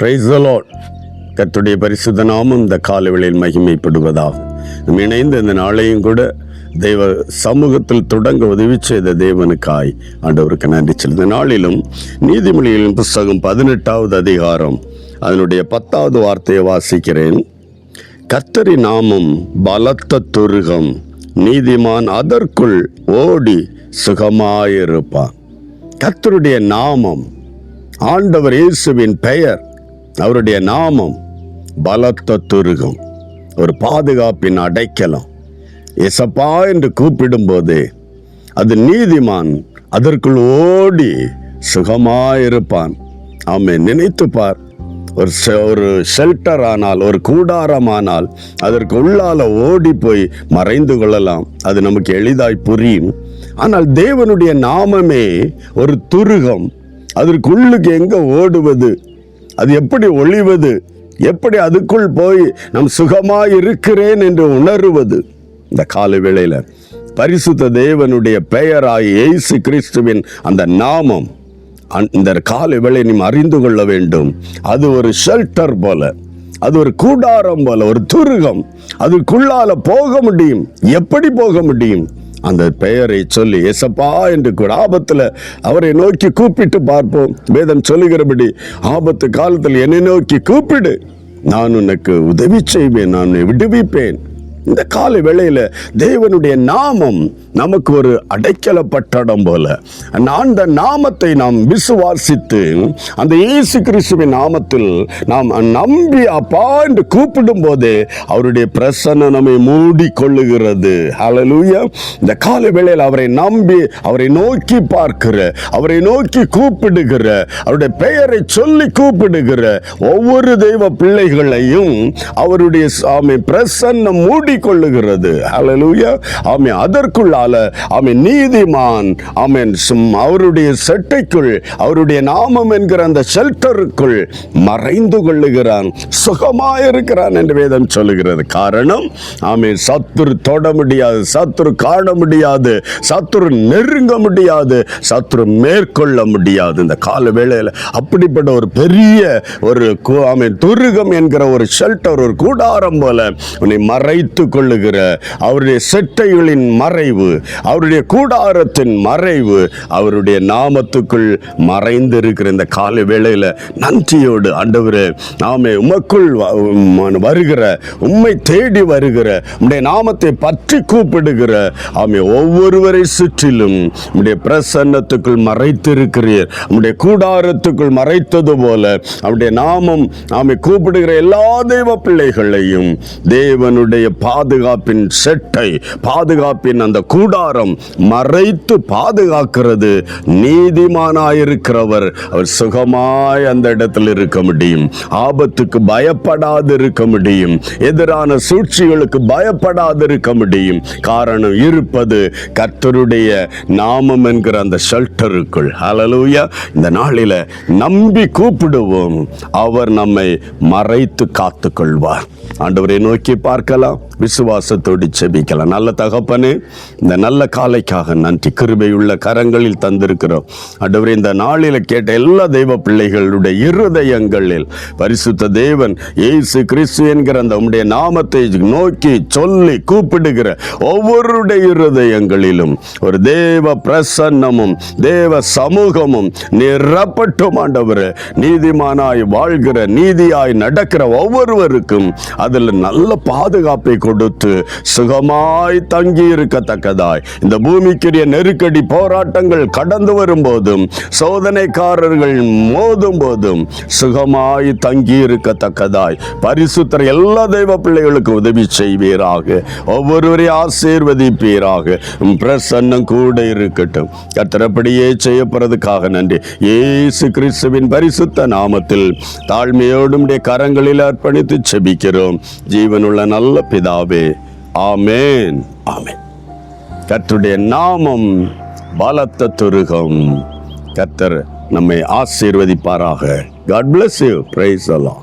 Praise the Lord. கர்த்தருடைய பரிசுத்த நாமம் இந்த காலவேளையில் மகிமைப்படுவதாக. நம்ம இணைந்து இந்த நாளையும் கூட தெய்வ சமூகத்தில் தொடங்க உதவி செய்த தேவனுக்காய் ஆண்டவருக்கு நன்றி செலுத்த. இந்த நாளிலும் நீதிமொழிகளின் புஸ்தகம் 18வது அதிகாரம் அதனுடைய 10வது வார்த்தையை வாசிக்கிறேன். கர்த்தரின் நாமம் பலத்த துருகம், நீதிமான் அதற்குள் ஓடி சுகமாயிருப்பான். கர்த்தருடைய நாமம், ஆண்டவர் இயேசுவின் பெயர், அவருடைய நாமம் பலத்த துருகம், ஒரு பாதுகாப்பின் அடைக்கலம். ஏசப்பா என்று கூப்பிடும்போது அது நீதிமான் அதற்குள் ஓடி சுகமாயிருப்பான். ஆமென். நினைத்து பார், ஒரு ஷெல்டர் ஆனால், ஒரு கூடாரமானால் அதற்கு உள்ளால ஓடி போய் மறைந்து கொள்ளலாம். அது நமக்கு எளிதாய் புரியும். ஆனால் தேவனுடைய நாமமே ஒரு துருகம். அதற்குள்ளுக்கு எங்க ஓடுவது, அது எப்படி ஒளிவது, எப்படி அதுக்குள் போய் நம் சுகமாய் இருக்கிறேன் என்று உணருவது? இந்த கால வேளையில பரிசுத்த தேவனுடைய பெயராய் இயேசு கிறிஸ்துவின் அந்த நாமம் இந்த கால வேளை நீ அறிந்து கொள்ள வேண்டும். அது ஒரு ஷெல்டர் போல, அது ஒரு கூடாரம் போல, ஒரு துருகம். அதுக்குள்ளால போக முடியும். எப்படி போக முடியும்? அந்த பெயரை சொல்லி ஏசப்பா என்று கூட ஆபத்தில் அவரை நோக்கி கூப்பிட்டு பார்ப்போம். வேதம் சொல்லுகிறபடி ஆபத்து காலத்தில் என்னை நோக்கி கூப்பிடு, நான் உனக்கு உதவி செய்வேன், நான் உன்னை விடுவிப்பேன். இந்த கால வேளையில தேவனுடைய நாமம் நமக்கு ஒரு அடைக்கல பட்டடம் போல. அந்த நாமத்தை நாம் விசுவாசித்து அந்த இயேசு கிறிஸ்துவின் நாமத்தில் நாம் நம்பி அப்பா என்று கூப்பிடும் போது அவருடைய பிரசன்னம் நம்மை மூடி கொள்ளுகிறது. ஹல்லேலூயா. இந்த கால வேளையில் அவரை நம்பி அவரை நோக்கி பார்க்கிற, அவரை நோக்கி கூப்பிடுகிற, அவருடைய பெயரை சொல்லி கூப்பிடுகிற ஒவ்வொரு தெய்வ பிள்ளைகளையும் அவருடைய பிரசன்னம் மூடி கொள்ளுகிறது. ஹல்லேலூயா. ஆமென். அதற்குள்ளால ஆமென் நீதிமான் ஆமென் அவருடைய செட்டைக்குள், அவருடைய நாமம் என்கிற அந்த ஷெல்டருக்குள் மறைந்து கொள்ளுகிறான், சுகமாயிருக்கிறான் என்று வேதம் சொல்லுகிறது. காரணம் ஆமென் சத்துரு தொட முடியாது, சத்துரு காண முடியாது, சத்துரு நெருங்க முடியாது, சத்துரு மேற்கொள்ள முடியாது. இந்த கால வேளையில் அப்படிப்பட்ட ஒரு பெரிய ஒரு ஆமென் துருகம் என்கிற ஒரு ஷெல்டர், ஒரு கூடாரம் போல உன்னை மறைத்து கொள்ளுகிற அவருடைய செட்டைகளின் மறைவு, அவருடைய கூடாரத்தின் மறைவு அவருடைய நாமத்துக்குள் மறைந்திருக்கிற இந்த கால வேளையில நன்றியோடு ஆண்டவரே, நாமே உமக்குள் வருகிற, உம்மை தேடி வருகிற, உம்முடைய நாமத்தை பற்றி கூப்பிடுகிற ஆமே ஒவ்வொருவரை சுற்றிலும் உம்முடைய பிரசன்னத்துக்குள் மறைத்திருக்கிறீர். உம்முடைய கூடாரத்துக்குள் மறைத்தது போல அவருடைய நாமம் ஆமே கூப்பிடுகிற எல்லா தெய்வ பிள்ளைகளையும் தேவனுடைய பாதுகாப்பின் செட்டை, பாதுகாப்பின் அந்த கூடாரம் மறைத்து பாதுகாக்கிறது. நீதிமானாயிருக்கிறவர் அவர் சுகமாய் அந்த இடத்தில் இருக்க முடியும். ஆபத்துக்கு பயப்படாது இருக்க முடியும். எதிரான சூழ்ச்சிகளுக்கு பயப்படாது இருக்க முடியும். காரணம் இருப்பது கர்த்தருடைய நாமம் என்கிற அந்த ஷெல்டருக்குள். ஹல்லேலூயா. இந்த நாளில நம்பி கூப்பிடுவோம், அவர் நம்மை மறைத்து காத்துக் கொள்வார். ஆண்டவரை நோக்கி பார்க்கலாம், விசுவாசத்தோடு செபிக்கலாம். நல்ல தகப்பனே, இந்த நல்ல காலைக்காக நன்றி. கிருபையுள்ள கரங்களில் தந்திருக்கிறோம் ஆண்டவரே. இந்த நாளில் கேட்ட எல்லா தெய்வ பிள்ளைகளுடைய இருதயங்களில் பரிசுத்த தேவன் இயேசு கிறிஸ்து என்கிற அந்த உம்முடைய நாமத்தை நோக்கி சொல்லி கூப்பிடுகிற ஒவ்வொருடைய இருதயங்களிலும் ஒரு தேவ பிரசன்னமும் தேவ சமூகமும் நிரப்பட்டும் ஆண்டவரே. நீதிமானாய் வாழ்கிற, நீதியாய் நடக்கிற ஒவ்வொருவருக்கும் அதில் நல்ல பாதுகாப்பை கொடுத்து சுகமாய் தங்கி இருக்கத்தக்கதாய், இந்த பூமிக்குரிய நெருக்கடி போராட்டங்கள் கடந்து வரும் போதும், சோதனைக்காரர்கள் மோதும் போதும் சுகமாய் தங்கி இருக்கத்தக்கதாய் பரிசுத்தர் எல்லா தெய்வ பிள்ளைகளுக்கு உதவி செய்வீராக. ஒவ்வொருவரை ஆசீர்வதிப்பீராக. பிரசன்னம் கூட இருக்கட்டும். கர்த்தரப்படியே செய்யப்படுறதுக்காக நன்றி. இயேசு கிறிஸ்துவின் பரிசுத்த நாமத்தில் தாழ்மையோடும் கரங்களில் அர்ப்பணித்து செபிக்கிறோம் ஜீவனுள்ள நல்ல பிதாவே. ஆமென். ஆமென். கர்த்தருடைய நாமம் பலத்த துருகம். கர்த்தர் நம்மை ஆசீர்வதிப்பாராக. God bless you. Praise the Lord.